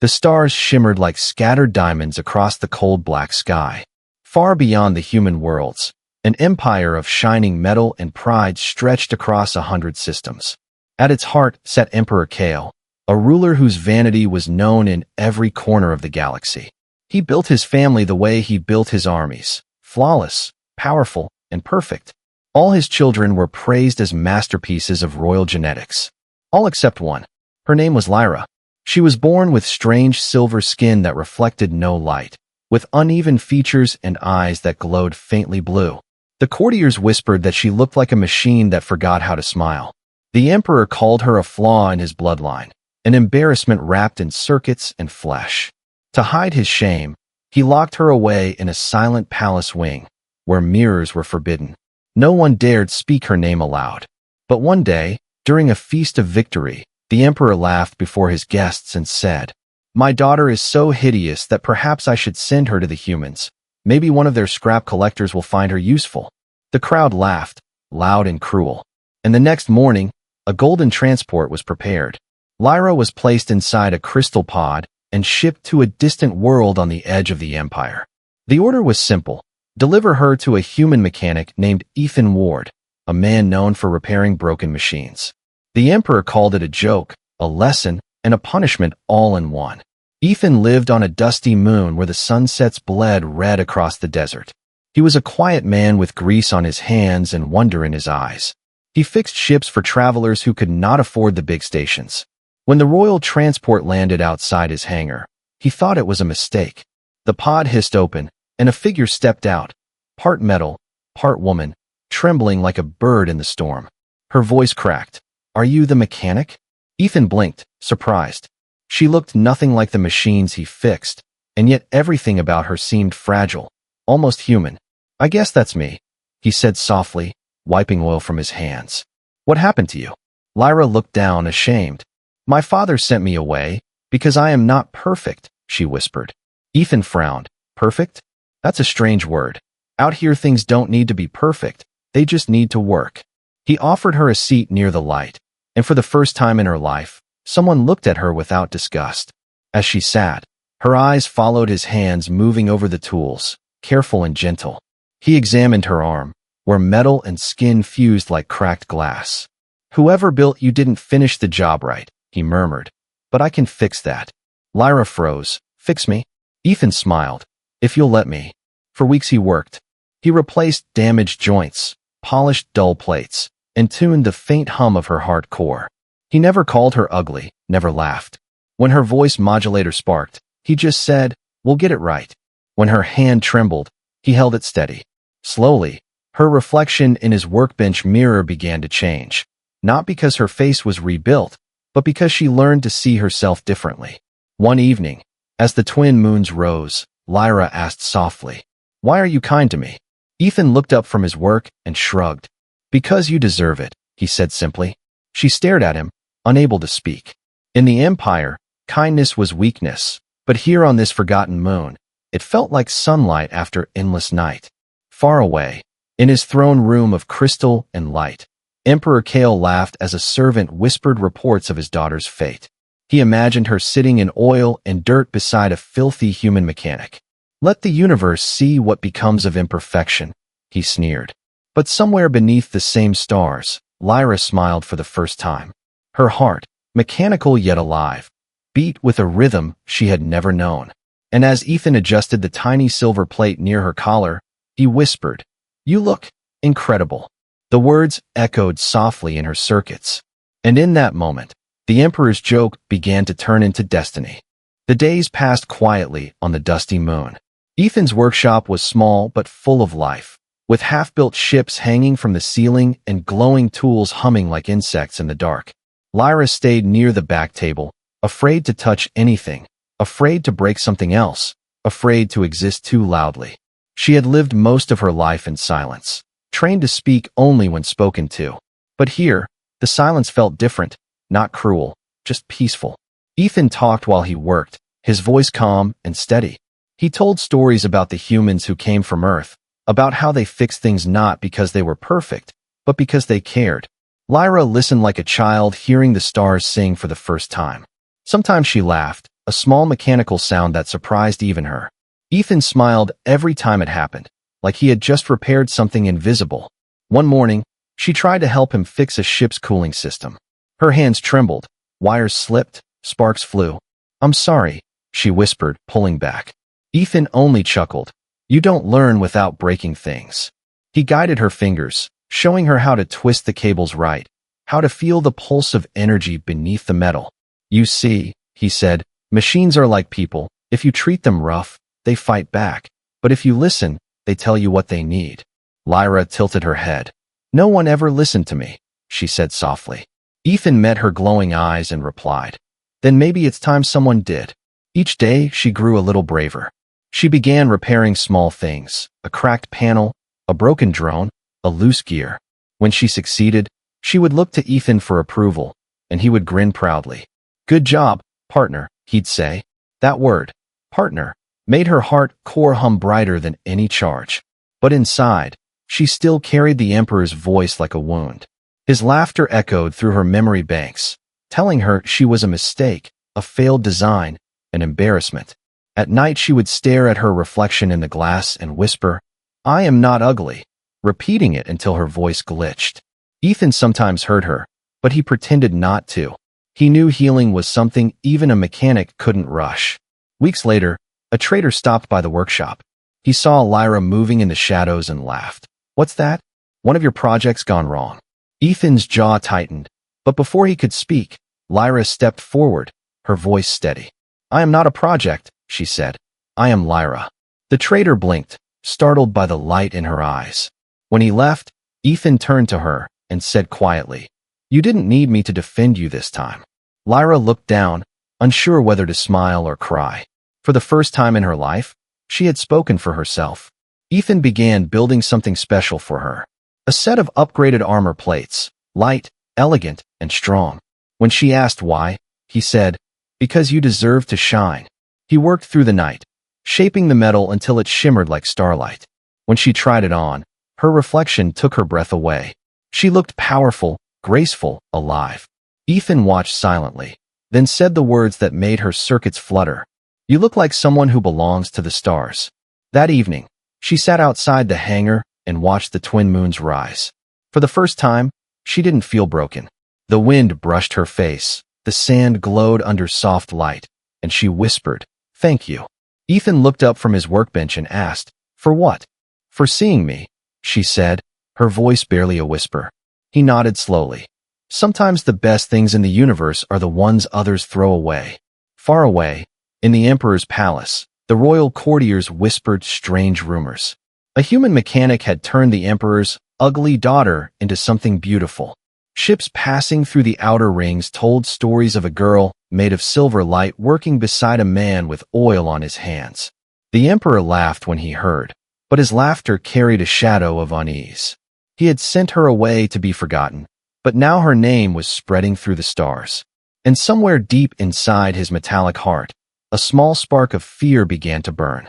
The stars shimmered like scattered diamonds across the cold black sky. Far beyond the human worlds, an empire of shining metal and pride stretched across 100 systems. At its heart sat Emperor Kale, a ruler whose vanity was known in every corner of the galaxy. He built his family the way he built his armies, flawless, powerful, and perfect. All his children were praised as masterpieces of royal genetics. All except one. Her name was Lyra. She was born with strange silver skin that reflected no light, with uneven features and eyes that glowed faintly blue. The courtiers whispered that she looked like a machine that forgot how to smile. The emperor called her a flaw in his bloodline, an embarrassment wrapped in circuits and flesh. To hide his shame, he locked her away in a silent palace wing, where mirrors were forbidden. No one dared speak her name aloud. But one day, during a feast of victory, the emperor laughed before his guests and said, "My daughter is so hideous that perhaps I should send her to the humans. Maybe one of their scrap collectors will find her useful." The crowd laughed, loud and cruel. And the next morning, a golden transport was prepared. Lyra was placed inside a crystal pod and shipped to a distant world on the edge of the empire. The order was simple: deliver her to a human mechanic named Ethan Ward, a man known for repairing broken machines. The emperor called it a joke, a lesson, and a punishment all in one. Ethan lived on a dusty moon where the sunsets bled red across the desert. He was a quiet man with grease on his hands and wonder in his eyes. He fixed ships for travelers who could not afford the big stations. When the royal transport landed outside his hangar, he thought it was a mistake. The pod hissed open, and a figure stepped out, part metal, part woman, trembling like a bird in the storm. Her voice cracked. "Are you the mechanic?" Ethan blinked, surprised. She looked nothing like the machines he fixed, and yet everything about her seemed fragile, almost human. "I guess that's me," he said softly, wiping oil from his hands. "What happened to you?" Lyra looked down, ashamed. "My father sent me away, because I am not perfect," she whispered. Ethan frowned. "Perfect? That's a strange word. Out here things don't need to be perfect, they just need to work." He offered her a seat near the light, and for the first time in her life, someone looked at her without disgust. As she sat, her eyes followed his hands moving over the tools, careful and gentle. He examined her arm, where metal and skin fused like cracked glass. "Whoever built you didn't finish the job right," he murmured. "But I can fix that." Lyra froze. "Fix me?" Ethan smiled. "If you'll let me." For weeks he worked. He replaced damaged joints, polished dull plates, and tuned the faint hum of her heart core. He never called her ugly, never laughed. When her voice modulator sparked, he just said, "We'll get it right." When her hand trembled, he held it steady. Slowly, her reflection in his workbench mirror began to change, not because her face was rebuilt, but because she learned to see herself differently. One evening, as the twin moons rose, Lyra asked softly, "Why are you kind to me?" Ethan looked up from his work and shrugged. "Because you deserve it," he said simply. She stared at him, unable to speak. In the Empire, kindness was weakness, but here on this forgotten moon, it felt like sunlight after endless night. Far away, in his throne room of crystal and light, Emperor Kale laughed as a servant whispered reports of his daughter's fate. He imagined her sitting in oil and dirt beside a filthy human mechanic. "Let the universe see what becomes of imperfection," he sneered. But somewhere beneath the same stars, Lyra smiled for the first time. Her heart, mechanical yet alive, beat with a rhythm she had never known. And as Ethan adjusted the tiny silver plate near her collar, he whispered, "You look incredible." The words echoed softly in her circuits. And in that moment, the Emperor's joke began to turn into destiny. The days passed quietly on the dusty moon. Ethan's workshop was small but full of life, with half-built ships hanging from the ceiling and glowing tools humming like insects in the dark. Lyra stayed near the back table, afraid to touch anything, afraid to break something else, afraid to exist too loudly. She had lived most of her life in silence, trained to speak only when spoken to. But here, the silence felt different, not cruel, just peaceful. Ethan talked while he worked, his voice calm and steady. He told stories about the humans who came from Earth, about how they fixed things not because they were perfect, but because they cared. Lyra listened like a child hearing the stars sing for the first time. Sometimes she laughed, a small mechanical sound that surprised even her. Ethan smiled every time it happened, like he had just repaired something invisible. One morning, she tried to help him fix a ship's cooling system. Her hands trembled, wires slipped, sparks flew. "I'm sorry," she whispered, pulling back. Ethan only chuckled. "You don't learn without breaking things." He guided her fingers, showing her how to twist the cables right, how to feel the pulse of energy beneath the metal. "You see," he said, "machines are like people. If you treat them rough, they fight back. But if you listen, they tell you what they need." Lyra tilted her head. "No one ever listened to me," she said softly. Ethan met her glowing eyes and replied, "Then maybe it's time someone did." Each day, she grew a little braver. She began repairing small things, a cracked panel, a broken drone, a loose gear. When she succeeded, she would look to Ethan for approval, and he would grin proudly. "Good job, partner," he'd say. That word, partner, made her heart core hum brighter than any charge. But inside, she still carried the Emperor's voice like a wound. His laughter echoed through her memory banks, telling her she was a mistake, a failed design, an embarrassment. At night she would stare at her reflection in the glass and whisper, "I am not ugly," repeating it until her voice glitched. Ethan sometimes heard her, but he pretended not to. He knew healing was something even a mechanic couldn't rush. Weeks later, a trader stopped by the workshop. He saw Lyra moving in the shadows and laughed. "What's that? One of your projects gone wrong?" Ethan's jaw tightened, but before he could speak, Lyra stepped forward, her voice steady. "I am not a project," she said. "I am Lyra." The trader blinked, startled by the light in her eyes. When he left, Ethan turned to her and said quietly, "You didn't need me to defend you this time." Lyra looked down, unsure whether to smile or cry. For the first time in her life, she had spoken for herself. Ethan began building something special for her. A set of upgraded armor plates, light, elegant, and strong. When she asked why, he said, "Because you deserve to shine." He worked through the night, shaping the metal until it shimmered like starlight. When she tried it on, her reflection took her breath away. She looked powerful, graceful, alive. Ethan watched silently, then said the words that made her circuits flutter. "You look like someone who belongs to the stars." That evening, she sat outside the hangar and watched the twin moons rise. For the first time, she didn't feel broken. The wind brushed her face, the sand glowed under soft light, and she whispered, "Thank you." Ethan looked up from his workbench and asked, "For what?" "For seeing me," she said, her voice barely a whisper. He nodded slowly. "Sometimes the best things in the universe are the ones others throw away." Far away, in the Emperor's palace, the royal courtiers whispered strange rumors. A human mechanic had turned the Emperor's ugly daughter into something beautiful. Ships passing through the outer rings told stories of a girl made of silver light working beside a man with oil on his hands. The Emperor laughed when he heard, but his laughter carried a shadow of unease. He had sent her away to be forgotten, but now her name was spreading through the stars. And somewhere deep inside his metallic heart, a small spark of fear began to burn.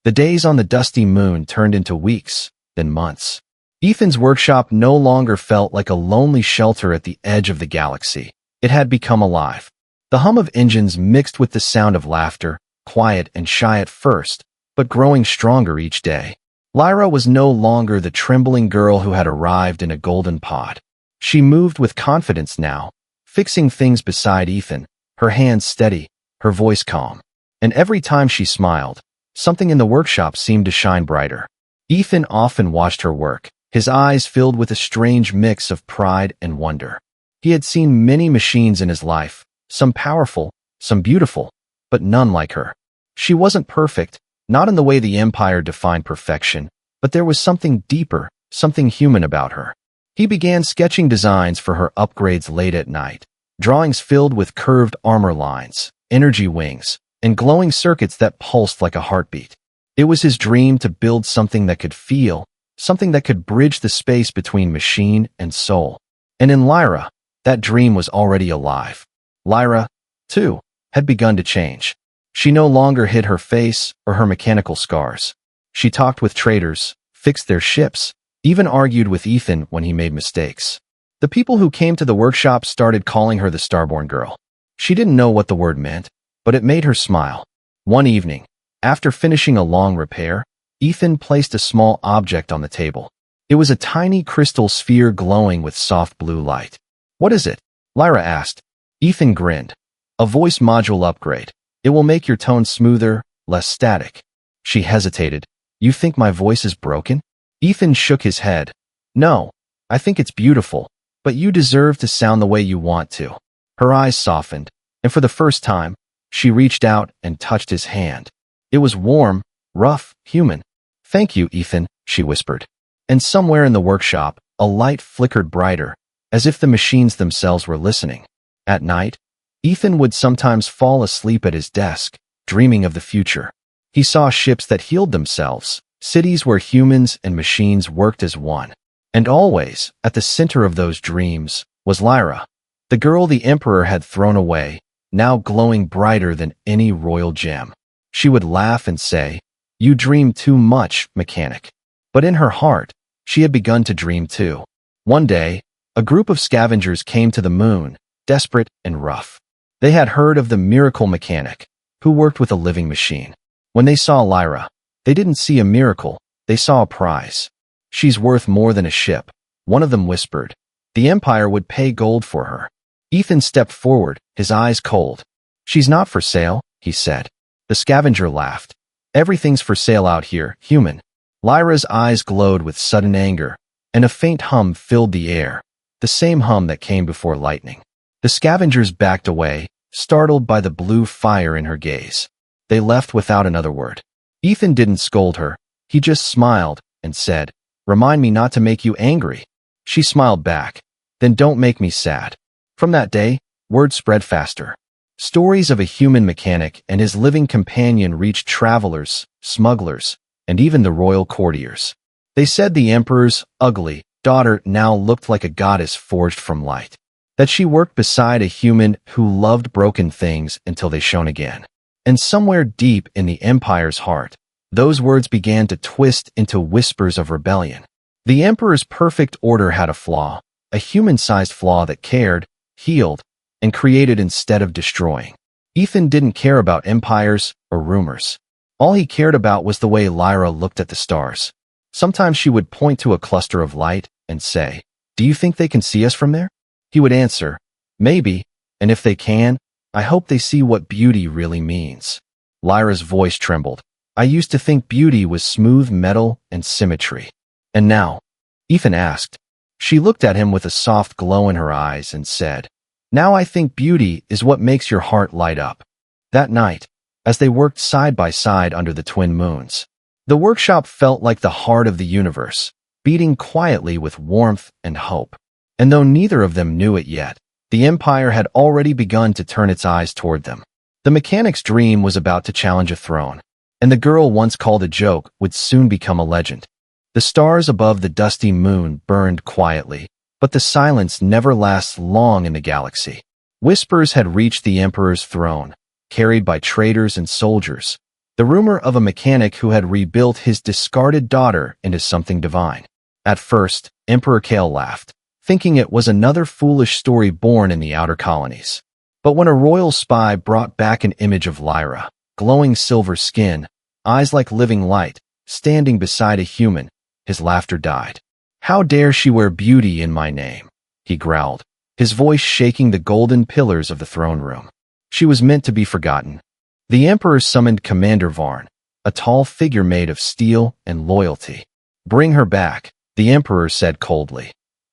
The days on the dusty moon turned into weeks, then months. Ethan's workshop no longer felt like a lonely shelter at the edge of the galaxy. It had become alive. The hum of engines mixed with the sound of laughter, quiet and shy at first, but growing stronger each day. Lyra was no longer the trembling girl who had arrived in a golden pod. She moved with confidence now, fixing things beside Ethan, her hands steady, her voice calm. And every time she smiled, something in the workshop seemed to shine brighter. Ethan often watched her work, his eyes filled with a strange mix of pride and wonder. He had seen many machines in his life, some powerful, some beautiful, but none like her. She wasn't perfect, not in the way the Empire defined perfection, but there was something deeper, something human about her. He began sketching designs for her upgrades late at night, drawings filled with curved armor lines, energy wings, and glowing circuits that pulsed like a heartbeat. It was his dream to build something that could feel, something that could bridge the space between machine and soul. And in Lyra, that dream was already alive. Lyra, too, had begun to change. She no longer hid her face or her mechanical scars. She talked with traders, fixed their ships, even argued with Ethan when he made mistakes. The people who came to the workshop started calling her the Starborn Girl. She didn't know what the word meant, but it made her smile. One evening, after finishing a long repair, Ethan placed a small object on the table. It was a tiny crystal sphere glowing with soft blue light. "What is it?" Lyra asked. Ethan grinned. "A voice module upgrade. It will make your tone smoother, less static." She hesitated. "You think my voice is broken?" Ethan shook his head. "No, I think it's beautiful, but you deserve to sound the way you want to." Her eyes softened, and for the first time, she reached out and touched his hand. It was warm, rough, human. "Thank you, Ethan," she whispered. And somewhere in the workshop, a light flickered brighter, as if the machines themselves were listening. At night, Ethan would sometimes fall asleep at his desk, dreaming of the future. He saw ships that healed themselves, cities where humans and machines worked as one. And always, at the center of those dreams, was Lyra, the girl the Emperor had thrown away, now glowing brighter than any royal gem. She would laugh and say, "You dream too much, mechanic." But in her heart, she had begun to dream too. One day, a group of scavengers came to the moon, desperate and rough. They had heard of the miracle mechanic, who worked with a living machine. When they saw Lyra, they didn't see a miracle, they saw a prize. "She's worth more than a ship," one of them whispered. "The Empire would pay gold for her." Ethan stepped forward, his eyes cold. "She's not for sale," he said. The scavenger laughed. "Everything's for sale out here, human." Lyra's eyes glowed with sudden anger, and a faint hum filled the air, the same hum that came before lightning. The scavengers backed away, startled by the blue fire in her gaze. They left without another word. Ethan didn't scold her. He just smiled and said, "Remind me not to make you angry." She smiled back. "Then don't make me sad." From that day, word spread faster. Stories of a human mechanic and his living companion reached travelers, smugglers, and even the royal courtiers. They said the Emperor's ugly daughter now looked like a goddess forged from light, that she worked beside a human who loved broken things until they shone again. And somewhere deep in the Empire's heart, those words began to twist into whispers of rebellion. The Emperor's perfect order had a flaw, a human-sized flaw that cared, healed, and created instead of destroying. Ethan didn't care about empires or rumors. All he cared about was the way Lyra looked at the stars. Sometimes she would point to a cluster of light and say, "Do you think they can see us from there?" He would answer, "Maybe, and if they can, I hope they see what beauty really means." Lyra's voice trembled. "I used to think beauty was smooth metal and symmetry. And now?" Ethan asked. She looked at him with a soft glow in her eyes and said, "Now I think beauty is what makes your heart light up." That night, as they worked side by side under the twin moons, the workshop felt like the heart of the universe, beating quietly with warmth and hope. And though neither of them knew it yet, the Empire had already begun to turn its eyes toward them. The mechanic's dream was about to challenge a throne, and the girl once called a joke would soon become a legend. The stars above the dusty moon burned quietly, but the silence never lasts long in the galaxy. Whispers had reached the Emperor's throne, carried by traders and soldiers, the rumor of a mechanic who had rebuilt his discarded daughter into something divine. At first, Emperor Kale laughed, thinking it was another foolish story born in the outer colonies. But when a royal spy brought back an image of Lyra, glowing silver skin, eyes like living light, standing beside a human, his laughter died. "How dare she wear beauty in my name?" he growled, his voice shaking the golden pillars of the throne room. She was meant to be forgotten. The Emperor summoned Commander Varn, a tall figure made of steel and loyalty. "Bring her back," the Emperor said coldly.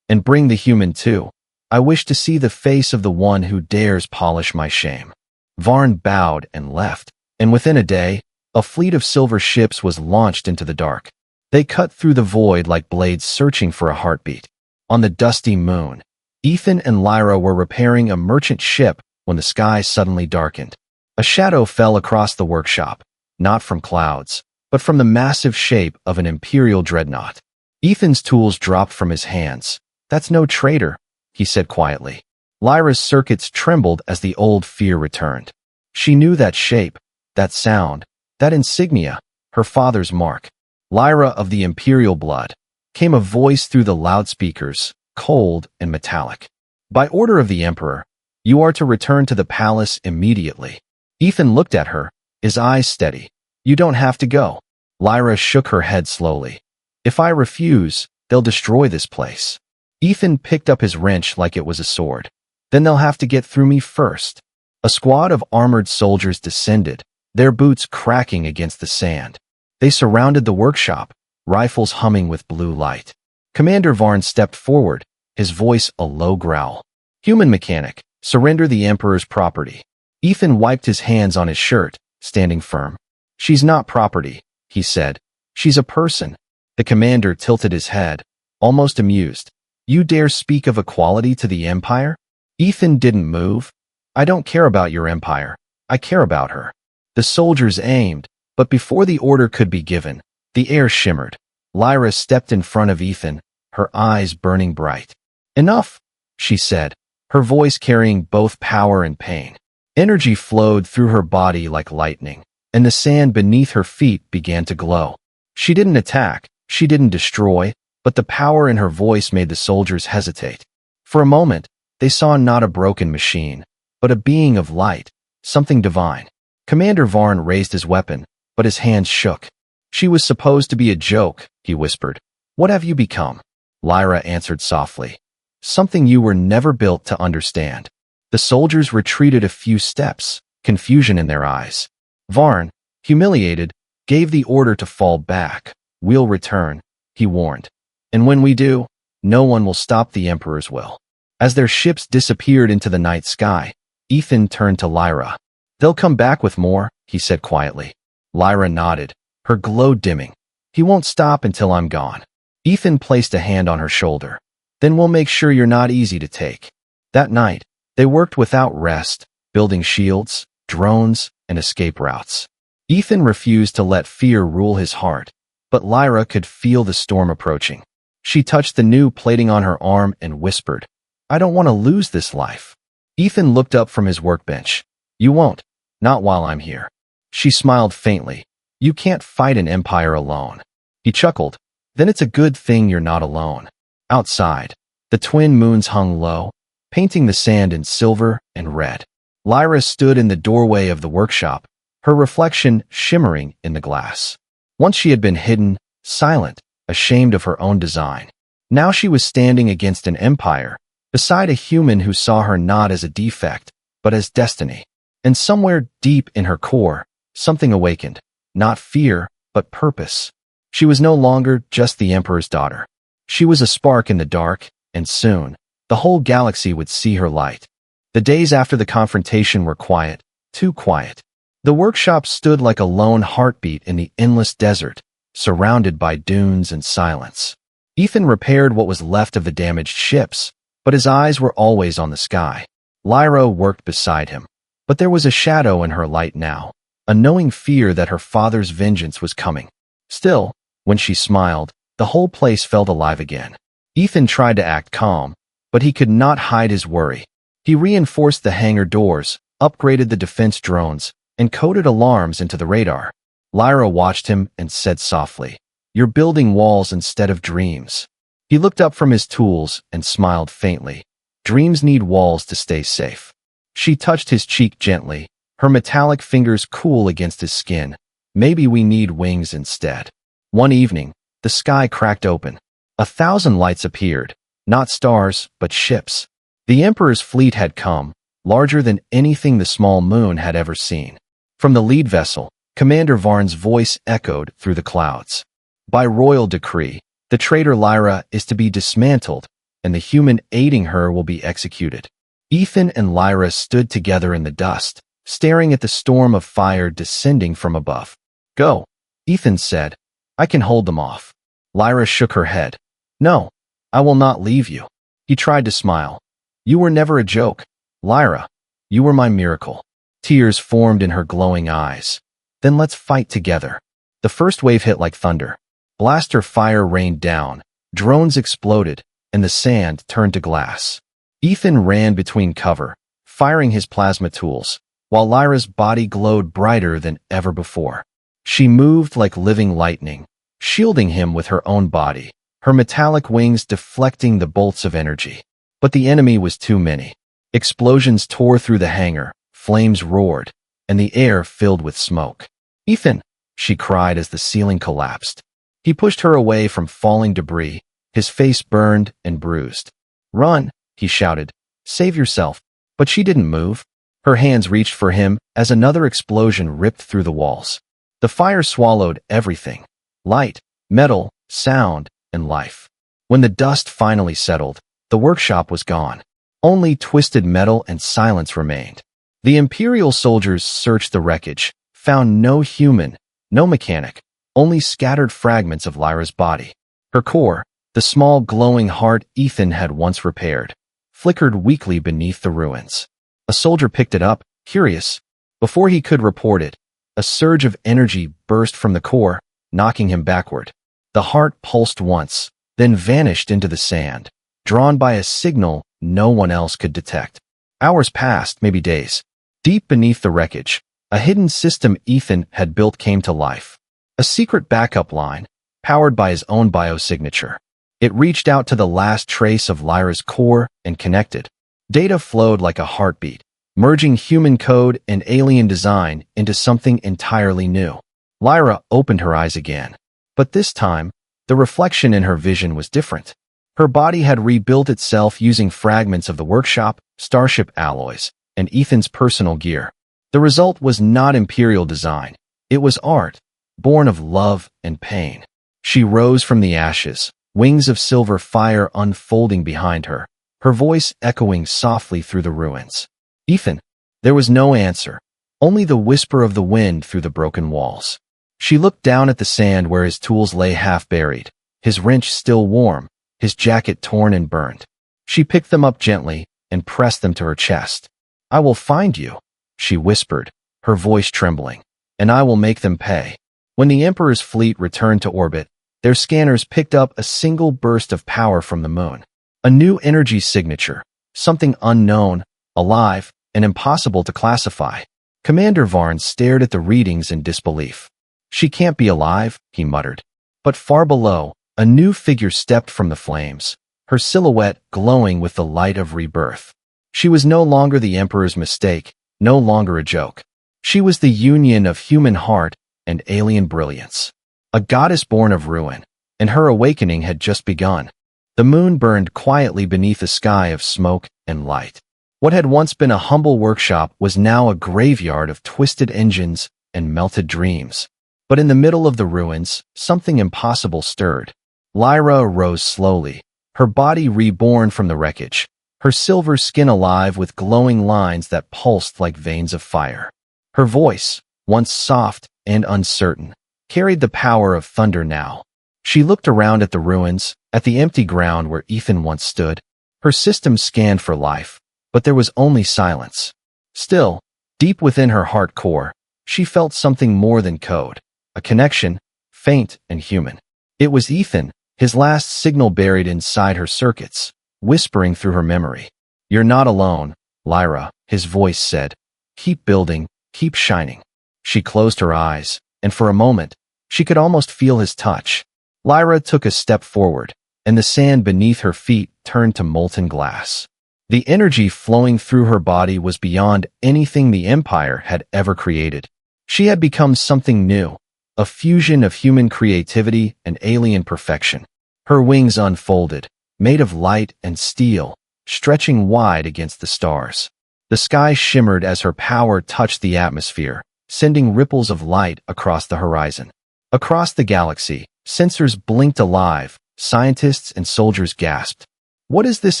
"And bring the human too. I wish to see the face of the one who dares polish my shame." Varn bowed and left, and within a day, a fleet of silver ships was launched into the dark. They cut through the void like blades searching for a heartbeat. On the dusty moon, Ethan and Lyra were repairing a merchant ship when the sky suddenly darkened. A shadow fell across the workshop, not from clouds, but from the massive shape of an imperial dreadnought. Ethan's tools dropped from his hands. "That's no traitor," he said quietly. Lyra's circuits trembled as the old fear returned. She knew that shape, that sound, that insignia, her father's mark. "Lyra of the imperial blood," came a voice through the loudspeakers, cold and metallic. "By order of the Emperor, you are to return to the palace immediately." Ethan looked at her, his eyes steady. You don't have to go. Lyra shook her head slowly. If I refuse, they'll destroy this place. Ethan picked up his wrench like it was a sword. Then they'll have to get through me first. A squad of armored soldiers descended, their boots cracking against the sand. They surrounded the workshop, rifles humming with blue light. Commander Varn stepped forward, his voice a low growl. Human mechanic, surrender the Emperor's property. Ethan wiped his hands on his shirt, standing firm. She's not property, he said. She's a person. The commander tilted his head, almost amused. You dare speak of equality to the Empire? Ethan didn't move. I don't care about your empire. I care about her. The soldiers aimed, but before the order could be given, the air shimmered. Lyra stepped in front of Ethan, her eyes burning bright. Enough, she said, her voice carrying both power and pain. Energy flowed through her body like lightning, and the sand beneath her feet began to glow. She didn't attack, she didn't destroy, but the power in her voice made the soldiers hesitate. For a moment, they saw not a broken machine, but a being of light, something divine. Commander Varn raised his weapon, but his hands shook. She was supposed to be a joke, he whispered. What have you become? Lyra answered softly. Something you were never built to understand. The soldiers retreated a few steps, confusion in their eyes. Varn, humiliated, gave the order to fall back. We'll return, he warned. And when we do, no one will stop the Emperor's will. As their ships disappeared into the night sky, Ethan turned to Lyra. They'll come back with more, he said quietly. Lyra nodded, her glow dimming. He won't stop until I'm gone. Ethan placed a hand on her shoulder. Then we'll make sure you're not easy to take. That night, they worked without rest, building shields, drones, and escape routes. Ethan refused to let fear rule his heart, but Lyra could feel the storm approaching. She touched the new plating on her arm and whispered, I don't want to lose this life. Ethan looked up from his workbench. You won't, not while I'm here. She smiled faintly. You can't fight an empire alone. He chuckled. Then it's a good thing you're not alone. Outside, the twin moons hung low, painting the sand in silver and red. Lyra stood in the doorway of the workshop, her reflection shimmering in the glass. Once she had been hidden, silent, ashamed of her own design. Now she was standing against an empire, beside a human who saw her not as a defect, but as destiny. And somewhere deep in her core, something awakened. Not fear, but purpose. She was no longer just the Emperor's daughter. She was a spark in the dark, and soon, the whole galaxy would see her light. The days after the confrontation were quiet, too quiet. The workshop stood like a lone heartbeat in the endless desert, surrounded by dunes and silence. Ethan repaired what was left of the damaged ships, but his eyes were always on the sky. Lyra worked beside him, but there was a shadow in her light now, a knowing fear that her father's vengeance was coming. Still, when she smiled, the whole place felt alive again. Ethan tried to act calm, but he could not hide his worry. He reinforced the hangar doors, upgraded the defense drones, and coded alarms into the radar. Lyra watched him and said softly, You're building walls instead of dreams. He looked up from his tools and smiled faintly. Dreams need walls to stay safe. She touched his cheek gently, her metallic fingers cool against his skin. Maybe we need wings instead. One evening, the sky cracked open. 1,000 lights appeared, not stars, but ships. The Emperor's fleet had come, larger than anything the small moon had ever seen. From the lead vessel, Commander Varn's voice echoed through the clouds. By royal decree, the traitor Lyra is to be dismantled, and the human aiding her will be executed. Ethan and Lyra stood together in the dust, staring at the storm of fire descending from above. Go, Ethan said. I can hold them off. Lyra shook her head. No, I will not leave you. He tried to smile. You were never a joke, Lyra. You were my miracle. Tears formed in her glowing eyes. Then let's fight together. The first wave hit like thunder. Blaster fire rained down, drones exploded, and the sand turned to glass. Ethan ran between cover, firing his plasma tools, while Lyra's body glowed brighter than ever before. She moved like living lightning, shielding him with her own body, her metallic wings deflecting the bolts of energy. But the enemy was too many. Explosions tore through the hangar, flames roared. and the air filled with smoke. "Ethan!" she cried as the ceiling collapsed. He pushed her away from falling debris, his face burned and bruised. "Run!" he shouted. "Save yourself." But she didn't move. Her hands reached for him as another explosion ripped through the walls. The fire swallowed everything: light, metal, sound, and life. When the dust finally settled, the workshop was gone. Only twisted metal and silence remained. The Imperial soldiers searched the wreckage, found no human, no mechanic, only scattered fragments of Lyra's body. Her core, the small glowing heart Ethan had once repaired, flickered weakly beneath the ruins. A soldier picked it up, curious. Before he could report it, a surge of energy burst from the core, knocking him backward. The heart pulsed once, then vanished into the sand, drawn by a signal no one else could detect. Hours passed, maybe days. Deep beneath the wreckage, a hidden system Ethan had built came to life. A secret backup line, powered by his own biosignature. It reached out to the last trace of Lyra's core and connected. Data flowed like a heartbeat, merging human code and alien design into something entirely new. Lyra opened her eyes again. But this time, the reflection in her vision was different. Her body had rebuilt itself using fragments of the workshop, starship alloys, and Ethan's personal gear. The result was not Imperial design. It was art, born of love and pain. She rose from the ashes, wings of silver fire unfolding behind her, her voice echoing softly through the ruins. "Ethan!" There was no answer, only the whisper of the wind through the broken walls. She looked down at the sand where his tools lay half buried, his wrench still warm, his jacket torn and burned. She picked them up gently and pressed them to her chest. "I will find you," she whispered, her voice trembling, "and I will make them pay." When the Emperor's fleet returned to orbit, their scanners picked up a single burst of power from the moon. A new energy signature, something unknown, alive, and impossible to classify. Commander Varn stared at the readings in disbelief. "She can't be alive," he muttered. But far below, a new figure stepped from the flames, her silhouette glowing with the light of rebirth. She was no longer the Emperor's mistake, no longer a joke. She was the union of human heart and alien brilliance. A goddess born of ruin, and her awakening had just begun. The moon burned quietly beneath a sky of smoke and light. What had once been a humble workshop was now a graveyard of twisted engines and melted dreams. But in the middle of the ruins, something impossible stirred. Lyra arose slowly, her body reborn from the wreckage, her silver skin alive with glowing lines that pulsed like veins of fire. Her voice, once soft and uncertain, carried the power of thunder now. She looked around at the ruins, at the empty ground where Ethan once stood. Her system scanned for life, but there was only silence. Still, deep within her heart core, she felt something more than code. A connection, faint and human. It was Ethan, his last signal buried inside her circuits, whispering through her memory. "You're not alone, Lyra," his voice said. "Keep building, keep shining." She closed her eyes, and for a moment, she could almost feel his touch. Lyra took a step forward, and the sand beneath her feet turned to molten glass. The energy flowing through her body was beyond anything the Empire had ever created. She had become something new, a fusion of human creativity and alien perfection. Her wings unfolded, made of light and steel, stretching wide against the stars. The sky shimmered as her power touched the atmosphere, sending ripples of light across the horizon. Across the galaxy, sensors blinked alive, scientists and soldiers gasped. "What is this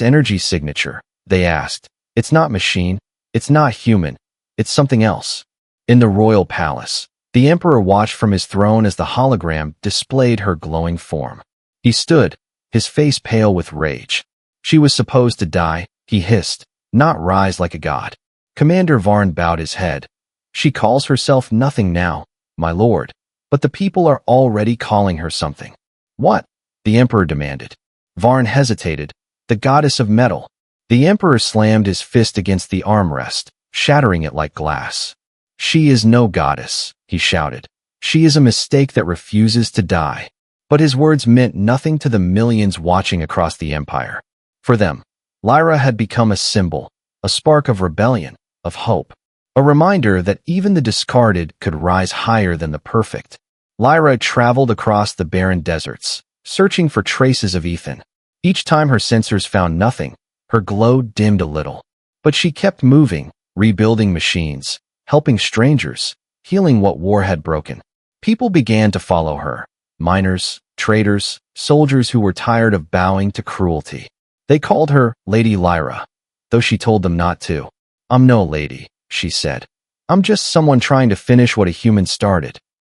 energy signature?" they asked. "It's not machine, it's not human, it's something else." In the royal palace, the Emperor watched from his throne as the hologram displayed her glowing form. He stood, his face pale with rage. "She was supposed to die," he hissed, "not rise like a god." Commander Varn bowed his head. "She calls herself nothing now, my lord, but the people are already calling her something." "What?" the Emperor demanded. Varn hesitated. "The goddess of metal." The Emperor slammed his fist against the armrest, shattering it like glass. "She is no goddess," he shouted. "She is a mistake that refuses to die." But his words meant nothing to the millions watching across the Empire. For them, Lyra had become a symbol, a spark of rebellion, of hope. A reminder that even the discarded could rise higher than the perfect. Lyra traveled across the barren deserts, searching for traces of Ethan. Each time her sensors found nothing, her glow dimmed a little. But she kept moving, rebuilding machines, helping strangers, healing what war had broken. People began to follow her. Miners, traders, soldiers who were tired of bowing to cruelty. They called her Lady Lyra, though she told them not to. "I'm no lady," she said. "I'm just someone trying to finish what a human started."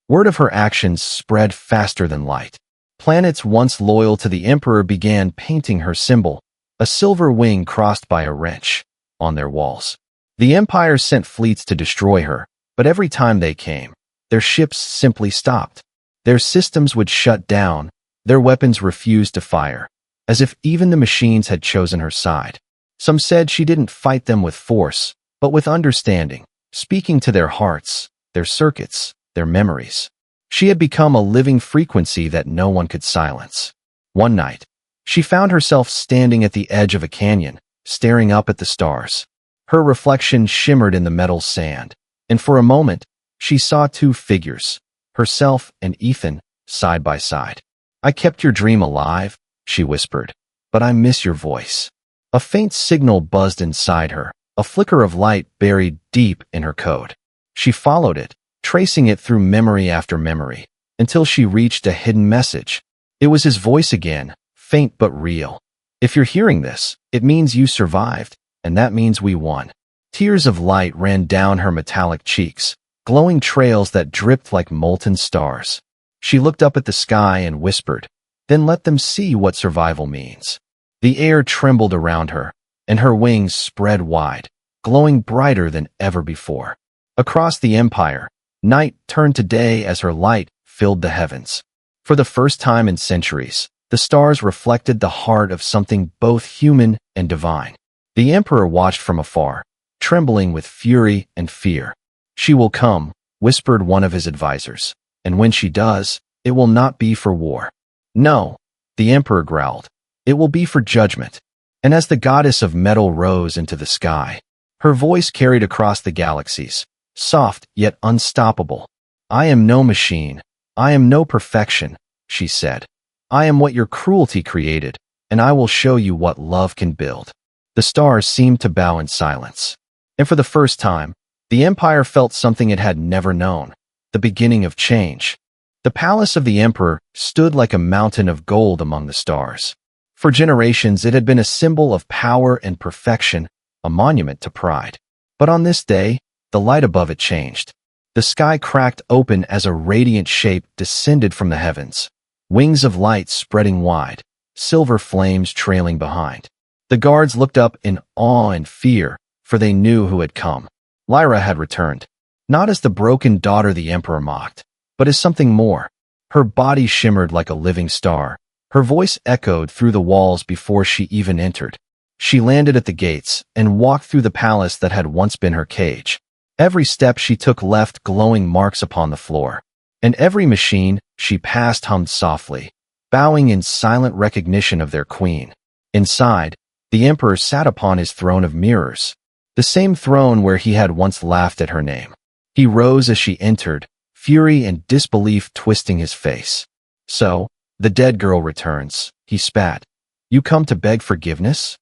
Word of her actions spread faster than light. Planets once loyal to the Emperor began painting her symbol, a silver wing crossed by a wrench, on their walls. The Empire sent fleets to destroy her, but every time they came, their ships simply stopped. Their systems would shut down, their weapons refused to fire, as if even the machines had chosen her side. Some said she didn't fight them with force, but with understanding, speaking to their hearts, their circuits, their memories. She had become a living frequency that no one could silence. One night, she found herself standing at the edge of a canyon, staring up at the stars. Her reflection shimmered in the metal sand, and for a moment, she saw two figures, herself and Ethan, side by side. "I kept your dream alive," she whispered, "but I miss your voice." A faint signal buzzed inside her, a flicker of light buried deep in her code. She followed it, tracing it through memory after memory, until she reached a hidden message. It was his voice again, faint but real. "If you're hearing this, it means you survived, and that means we won." Tears of light ran down her metallic cheeks, glowing trails that dripped like molten stars. She looked up at the sky and whispered, "Then let them see what survival means." The air trembled around her, and her wings spread wide, glowing brighter than ever before. Across the Empire, night turned to day as her light filled the heavens. For the first time in centuries, the stars reflected the heart of something both human and divine. The Emperor watched from afar, trembling with fury and fear. "She will come," whispered one of his advisors, "and when she does, it will not be for war." "No," the Emperor growled, "it will be for judgment." And as the goddess of metal rose into the sky, her voice carried across the galaxies, soft yet unstoppable. "I am no machine. I am no perfection," she said. "I am what your cruelty created, and I will show you what love can build." The stars seemed to bow in silence. And for the first time, the Empire felt something it had never known, the beginning of change. The palace of the Emperor stood like a mountain of gold among the stars. For generations, it had been a symbol of power and perfection, a monument to pride. But on this day, the light above it changed. The sky cracked open as a radiant shape descended from the heavens, wings of light spreading wide, silver flames trailing behind. The guards looked up in awe and fear, for they knew who had come. Lyra had returned, not as the broken daughter the Emperor mocked, but as something more. Her body shimmered like a living star. Her voice echoed through the walls before she even entered. She landed at the gates and walked through the palace that had once been her cage. Every step she took left glowing marks upon the floor, and every machine she passed hummed softly, bowing in silent recognition of their queen. Inside, the Emperor sat upon his throne of mirrors, the same throne where he had once laughed at her name. He rose as she entered, fury and disbelief twisting his face. "So, the dead girl returns," he spat. "You come to beg forgiveness?"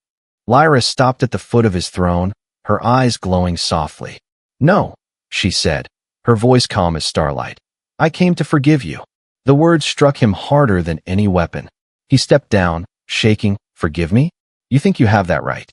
Lyra stopped at the foot of his throne, her eyes glowing softly. "No," she said, her voice calm as starlight. "I came to forgive you." The words struck him harder than any weapon. He stepped down, shaking. "Forgive me? You think you have that right?"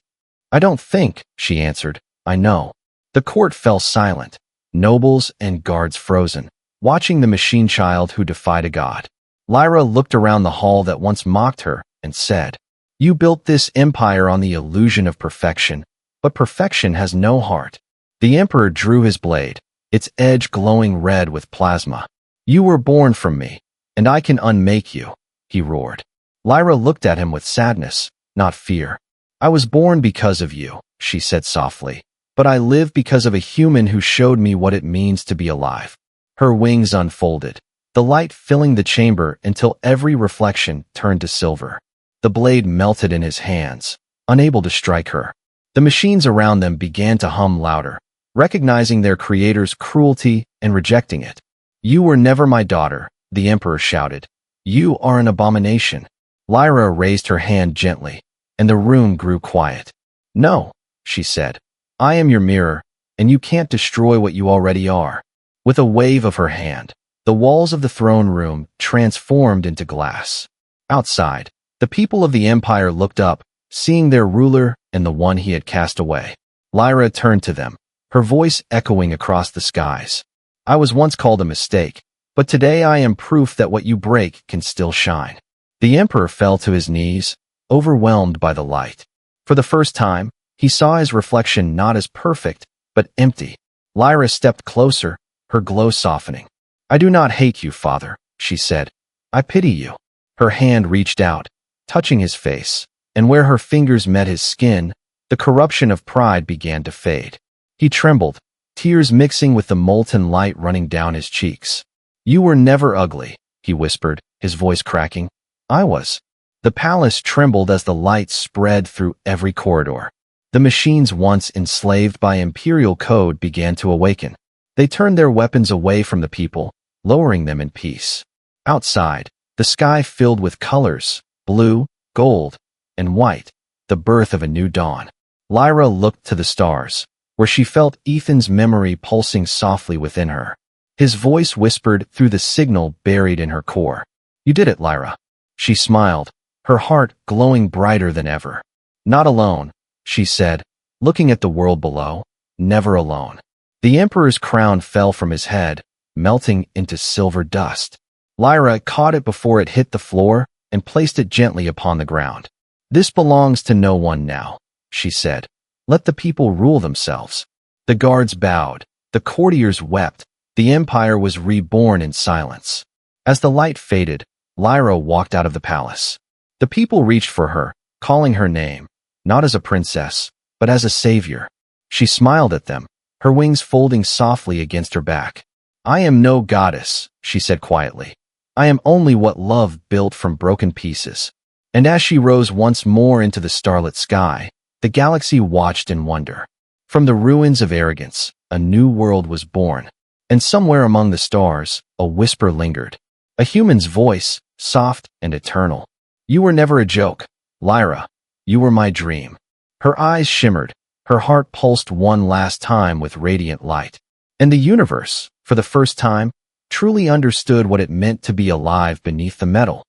"I don't think," she answered. "I know." The court fell silent, nobles and guards frozen, watching the machine child who defied a god. Lyra looked around the hall that once mocked her and said, "You built this empire on the illusion of perfection, but perfection has no heart." The Emperor drew his blade, its edge glowing red with plasma. "You were born from me, and I can unmake you," he roared. Lyra looked at him with sadness, not fear. "I was born because of you," she said softly, "but I live because of a human who showed me what it means to be alive." Her wings unfolded, the light filling the chamber until every reflection turned to silver. The blade melted in his hands, unable to strike her. The machines around them began to hum louder, recognizing their creator's cruelty and rejecting it. "You were never my daughter," the Emperor shouted. "You are an abomination." Lyra raised her hand gently, and the room grew quiet. "No," she said. "I am your mirror, and you can't destroy what you already are." With a wave of her hand, the walls of the throne room transformed into glass. Outside, the people of the Empire looked up, seeing their ruler and the one he had cast away. Lyra turned to them, her voice echoing across the skies. "I was once called a mistake, but today I am proof that what you break can still shine." The Emperor fell to his knees, overwhelmed by the light. For the first time, he saw his reflection not as perfect, but empty. Lyra stepped closer, her glow softening. "I do not hate you, Father," she said. "I pity you." Her hand reached out, touching his face, and where her fingers met his skin, the corruption of pride began to fade. He trembled, tears mixing with the molten light running down his cheeks. "You were never ugly," he whispered, his voice cracking. "I was." The palace trembled as the light spread through every corridor. The machines once enslaved by imperial code began to awaken. They turned their weapons away from the people, lowering them in peace. Outside, the sky filled with colors, blue, gold, and white, the birth of a new dawn. Lyra looked to the stars, where she felt Ethan's memory pulsing softly within her. His voice whispered through the signal buried in her core. "You did it, Lyra." She smiled, her heart glowing brighter than ever. "Not alone," she said, looking at the world below. "Never alone." The Emperor's crown fell from his head, melting into silver dust. Lyra caught it before it hit the floor and placed it gently upon the ground. "This belongs to no one now," she said. "Let the people rule themselves." The guards bowed, the courtiers wept, the Empire was reborn in silence. As the light faded, Lyra walked out of the palace. The people reached for her, calling her name, not as a princess, but as a savior. She smiled at them, her wings folding softly against her back. "I am no goddess," she said quietly. "I am only what love built from broken pieces." And as she rose once more into the starlit sky, the galaxy watched in wonder. From the ruins of arrogance, a new world was born. And somewhere among the stars, a whisper lingered. A human's voice, soft and eternal. "You were never a joke, Lyra. You were my dream." Her eyes shimmered, her heart pulsed one last time with radiant light. And the universe, for the first time, truly understood what it meant to be alive beneath the metal.